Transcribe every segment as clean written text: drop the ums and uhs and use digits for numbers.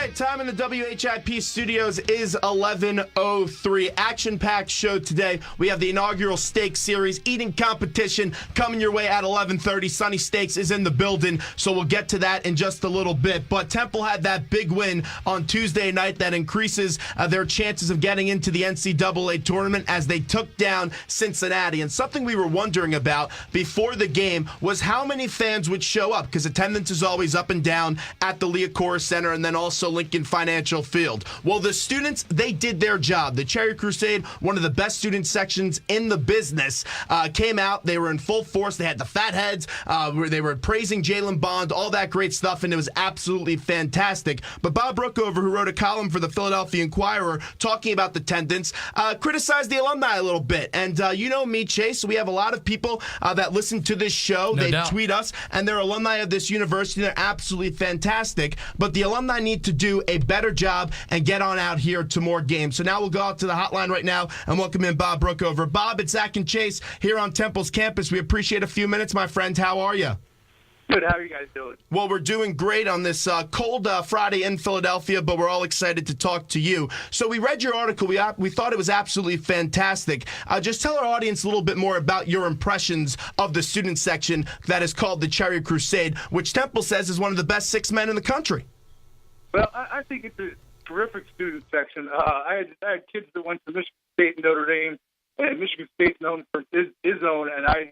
right, time in the WHIP studios is 11:03. Action-packed show today. We have the inaugural steak series eating competition coming your way at 11:30. Sunny Steaks is in the building, so we'll get to that in just a little bit. But Temple had that big win on Tuesday night that increases their chances of getting into the NCAA tournament as they took down Cincinnati. And something we were wondering about before the game was how many fans would show up, because attendance is always up and down at the Liacouras Center and then also Lincoln Financial Field. Well, the students, they did their job. The Cherry Crusade, one of the best student sections in the business, came out. They were in full force. They had the fat heads. They were praising Jalen Bond, all that great stuff, and it was absolutely fantastic. But Bob Brookover, who wrote a column for the Philadelphia Inquirer talking about the attendance, criticized the alumni a little bit. And you know me, Chase, we have a lot of people that listen to this show. No they doubt. tweet us, and they're alumni of this university. They're absolutely fantastic. But the alumni need to do a better job and get on out here to more games. So now we'll go out to the hotline right now and welcome in Bob Brookover. Bob, it's Zach and Chase here on Temple's campus. We appreciate a few minutes, my friend. How are you? Good. How are you guys doing? Well, we're doing great on this cold Friday in Philadelphia, but we're all excited to talk to you. So we read your article. We thought it was absolutely fantastic. Just tell our audience a little bit more about your impressions of the student section that is called the Cherry Crusade, which Temple says is one of the best six men in the country. Well, I think it's a terrific student section. I had kids that went to Michigan State and Notre Dame, and Michigan State's known for his own, and I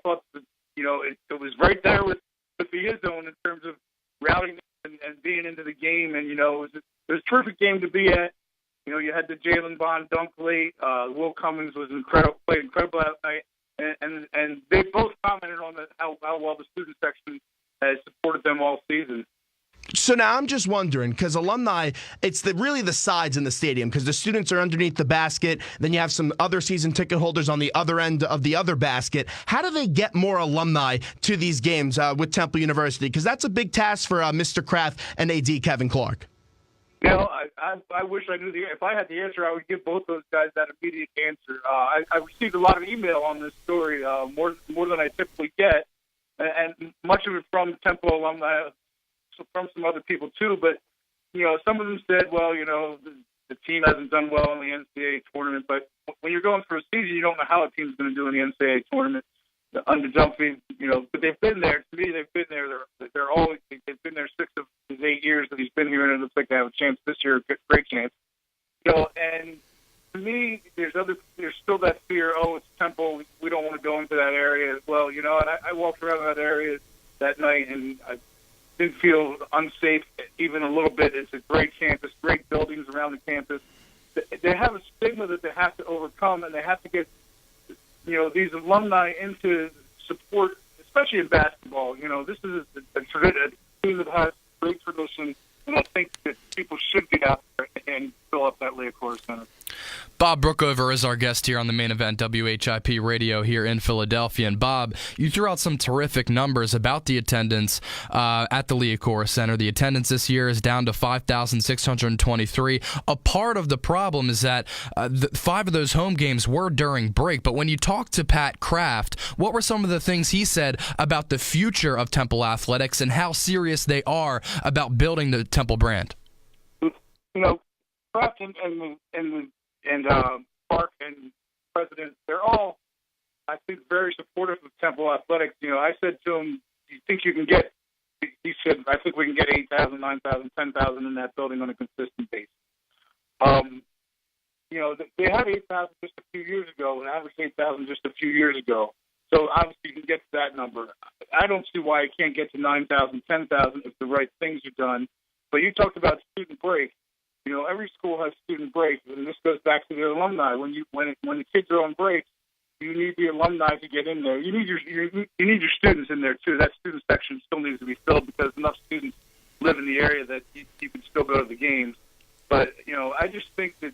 thought that, it was right there with the his own in terms of routing and being into the game, and it was a terrific game to be at. You had the Jalen Bond dunk late. Will Cummings was played incredible that night, and they both commented on how well the student section has supported them all season. So now I'm just wondering, because alumni, it's really the sides in the stadium, because the students are underneath the basket. Then you have some other season ticket holders on the other end of the other basket. How do they get more alumni to these games with Temple University? Because that's a big task for Mr. Kraft and AD Kevin Clark. I wish I knew if I had the answer, I would give both those guys that immediate answer. I received a lot of email on this story, more than I typically get, and much of it from Temple alumni, from some other people too. But some of them said, well, the team hasn't done well in the NCAA tournament. But when you're going for a season, you don't know how a team's going to do in the NCAA tournament. The underjumping, but they've been there. To me, they've been there. They've been there 6 of his 8 years that he's been here, and it looks like they have a chance this year, a great chance. And to me, there's still that fear. Oh, it's Temple. We don't want to go into that area as well. And I walked around that area that night, and I didn't feel unsafe even a little bit. It's a great campus, great buildings around the campus. They have a stigma that they have to overcome, and they have to get these alumni into support, especially in basketball. This is a team that has great tradition, and I think that people should get out there and fill up that Liacouras Center. Bob Brookover is our guest here on the Main Event WHIP Radio here in Philadelphia. And Bob, you threw out some terrific numbers about the attendance at the Liacouras Center. The attendance this year is down to 5,623. A part of the problem is that 5 of those home games were during break. But when you talk to Pat Kraft, what were some of the things he said about the future of Temple athletics and how serious they are about building the Temple brand? Kraft and Park and President, they're all, I think, very supportive of Temple athletics. I said to him, "Do you think you can get?" He said, "I think we can get 8,000, 9,000, 10,000 in that building on a consistent basis." They had 8,000 just a few years ago, and averaged 8,000 just a few years ago. So obviously you can get to that number. I don't see why it can't get to 9,000, 10,000 if the right things are done. But you talked about student break. Every school has student breaks, and this goes back to the alumni. When the kids are on break, you need the alumni to get in there. You need your students in there too. That student section still needs to be filled because enough students live in the area that you can still go to the games. But I just think that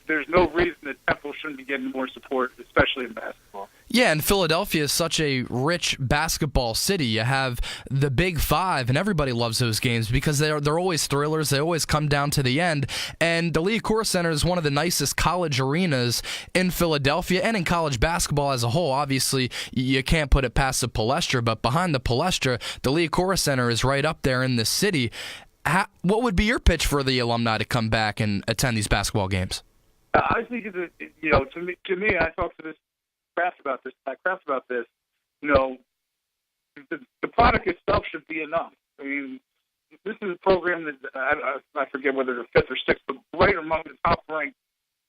there's no reason that Temple shouldn't be getting more support, especially in basketball. Yeah, and Philadelphia is such a rich basketball city. You have the Big Five, and everybody loves those games because they're always thrillers. They always come down to the end. And the Liacouras Center is one of the nicest college arenas in Philadelphia and in college basketball as a whole. Obviously, you can't put it past the Palestra, but behind the Palestra, the Liacouras Center is right up there in the city. What would be your pitch for the alumni to come back and attend these basketball games? I think to me, I talked to this Kraft about this. The product itself should be enough. I mean, this is a program that I forget whether they're fifth or sixth, but right among the top-ranked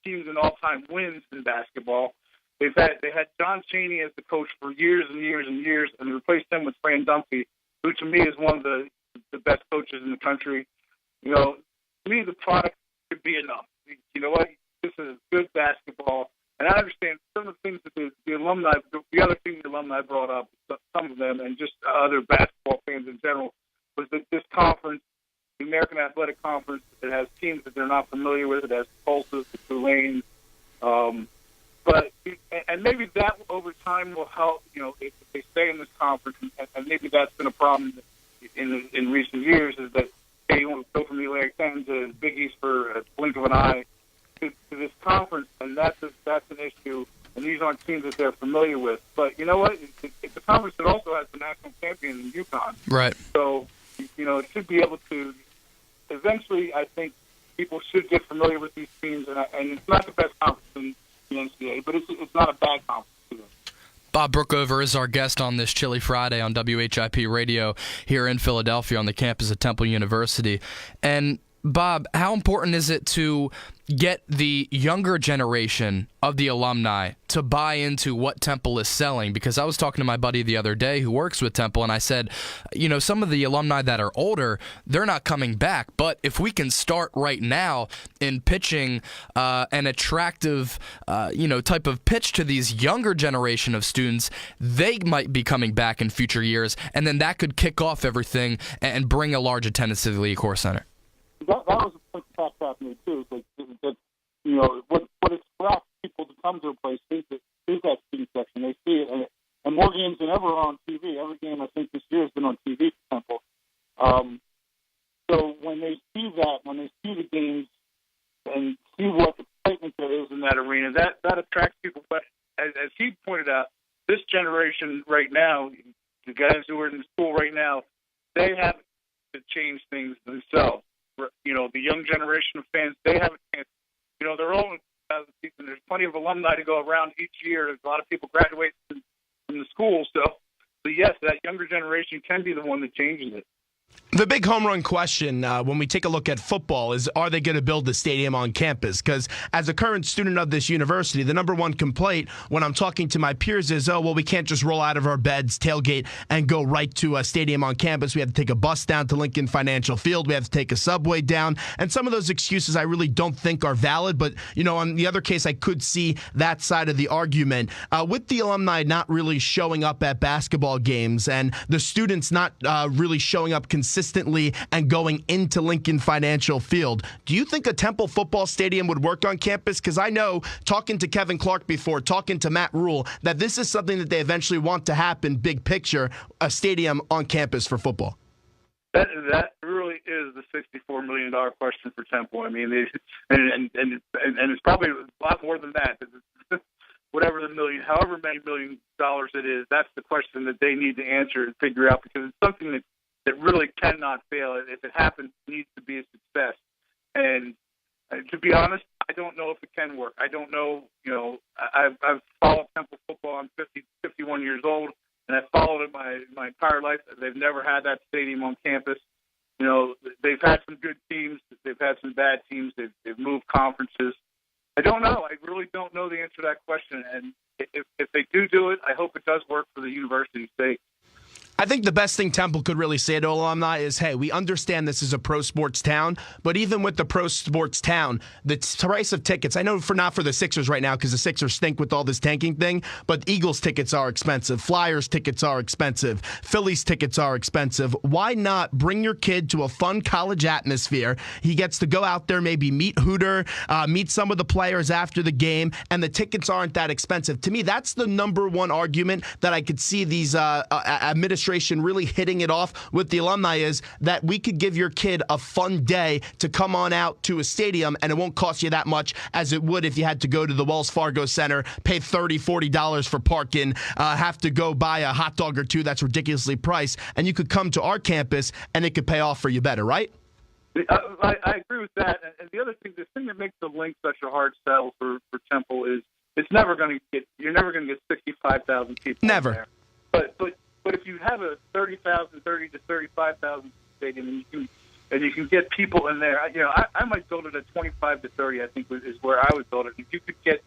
teams in all-time wins in basketball. They had John Chaney as the coach for years and years and years, and replaced him with Fran Dunphy, who to me is one of the best coaches in the country. To me, the product should be enough. You know what? This is good basketball. And I understand some of the things that the other thing the alumni brought up, some of them, and just other basketball fans in general, was that this conference, the American Athletic Conference, it has teams that they're not familiar with. It has Tulsa, the Tulane. And maybe that over time will help, if they stay in this conference, and maybe that's been a problem in recent years, is that they want to go from the Atlantic 10 to Big East for a blink of an eye to this conference, and that's an issue, and these aren't teams that they're familiar with. But you know what? It's a conference that also has the national champion in UConn. Right. So, it should be able to – eventually, I think people should get familiar with these teams, and it's not the best conference in the NCAA, but it's not a bad conference either. Bob Brookover is our guest on this Chilly Friday on WHIP Radio here in Philadelphia on the campus of Temple University. And Bob, how important is it to get the younger generation of the alumni to buy into what Temple is selling? Because I was talking to my buddy the other day who works with Temple, and I said, some of the alumni that are older, they're not coming back. But if we can start right now in pitching an attractive, type of pitch to these younger generation of students, they might be coming back in future years, and then that could kick off everything and bring a large attendance to the Lee Core Center. That was a point that happened to me too. What attracts people to come to a place is that student section. They see it, and more games than ever are on TV. Every game I think this year has been on TV for Temple. So when they see that, when they see the games and see what excitement there is in that arena, that attracts people. But as he pointed out, this generation right now, the guys who are in school right now, they have to change things themselves. The young generation of fans, they have a chance. They're all in 2000 season. There's plenty of alumni to go around each year. There's a lot of people graduate from the school. So yes, that younger generation can be the one that changes it. The big home run question when we take a look at football is, are they going to build a stadium on campus? Because as a current student of this university, the number one complaint when I'm talking to my peers is, we can't just roll out of our beds, tailgate, and go right to a stadium on campus. We have to take a bus down to Lincoln Financial Field. We have to take a subway down. And some of those excuses I really don't think are valid. But, on the other case, I could see that side of the argument. With the alumni not really showing up at basketball games and the students not really showing up consistently and going into Lincoln Financial Field, do you think a Temple football stadium would work on campus? Because I know, talking to Kevin Clark before, talking to Matt Rule, that this is something that they eventually want to happen, big picture, a stadium on campus for football. That really is the $64 million question for Temple. I mean, and it's probably a lot more than that. Whatever however many $1 million it is, that's the question that they need to answer and figure out, because it's something that really cannot fail. If it happens, it needs to be a success. And to be honest, I don't know if it can work. I don't know. I've followed Temple football. I'm 51 years old, and I've followed it my entire life. They've never had that stadium on campus. They've had some good teams. They've had some bad teams. They've moved conferences. I don't know. I really don't know the answer to that question. And if they do it, I hope it does work for the university's sake. I think the best thing Temple could really say to alumni is, hey, we understand this is a pro sports town, but even with the pro sports town, the price of tickets, I know not for the Sixers right now because the Sixers stink with all this tanking thing, but Eagles tickets are expensive, Flyers tickets are expensive, Phillies tickets are expensive. Why not bring your kid to a fun college atmosphere? He gets to go out there, maybe meet Hooter, meet some of the players after the game, and the tickets aren't that expensive. To me, that's the number one argument that I could see these administration really hitting it off with the alumni, is that we could give your kid a fun day to come on out to a stadium, and it won't cost you that much as it would if you had to go to the Wells Fargo Center, pay $30, $40 for parking, have to go buy a hot dog or two that's ridiculously priced, and you could come to our campus and it could pay off for you better, right? I agree with that. And the other thing, the thing that makes the link such a hard sell for Temple is you're never going to get 65,000 people. Never. In there. But if you have a 30 to 35,000 stadium, and you can get people in there, I might build it at 25 to 30. I think is where I would build it. If you could get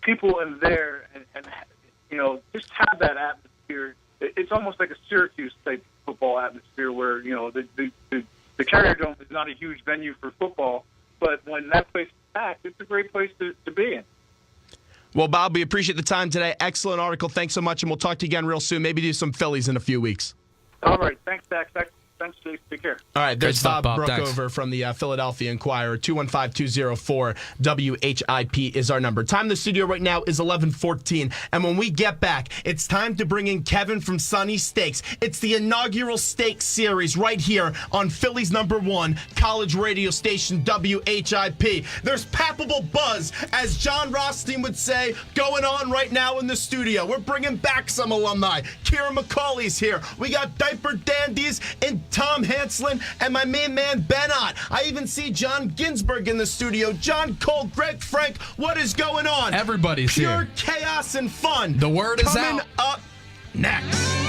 people in there and just have that atmosphere, it's almost like a Syracuse type football atmosphere where the Carrier Dome is not a huge venue for football, but when that place is packed, it's a great place to be in. Well, Bob, we appreciate the time today. Excellent article. Thanks so much, and we'll talk to you again real soon. Maybe do some Phillies in a few weeks. All right. Thanks, Dax. Thanks, Steve. Take care. All right, there's Bob. Brookover from the Philadelphia Inquirer. 215-204-WHIP is our number. Time in the studio right now is 11:14, and when we get back, it's time to bring in Kevin from Sunny Steaks. It's the inaugural steak series right here on Philly's #1 college radio station, WHIP. There's palpable buzz, as John Rothstein would say, going on right now in the studio. We're bringing back some alumni. Kieran McCauley's here. We got Diaper Dandies and Tom Hanslin and my main man Ben Ott. I even see John Ginsberg in the studio. John Cole, Greg Frank, what is going on? Everybody's Pure here. chaos and fun. The word is coming out. up next.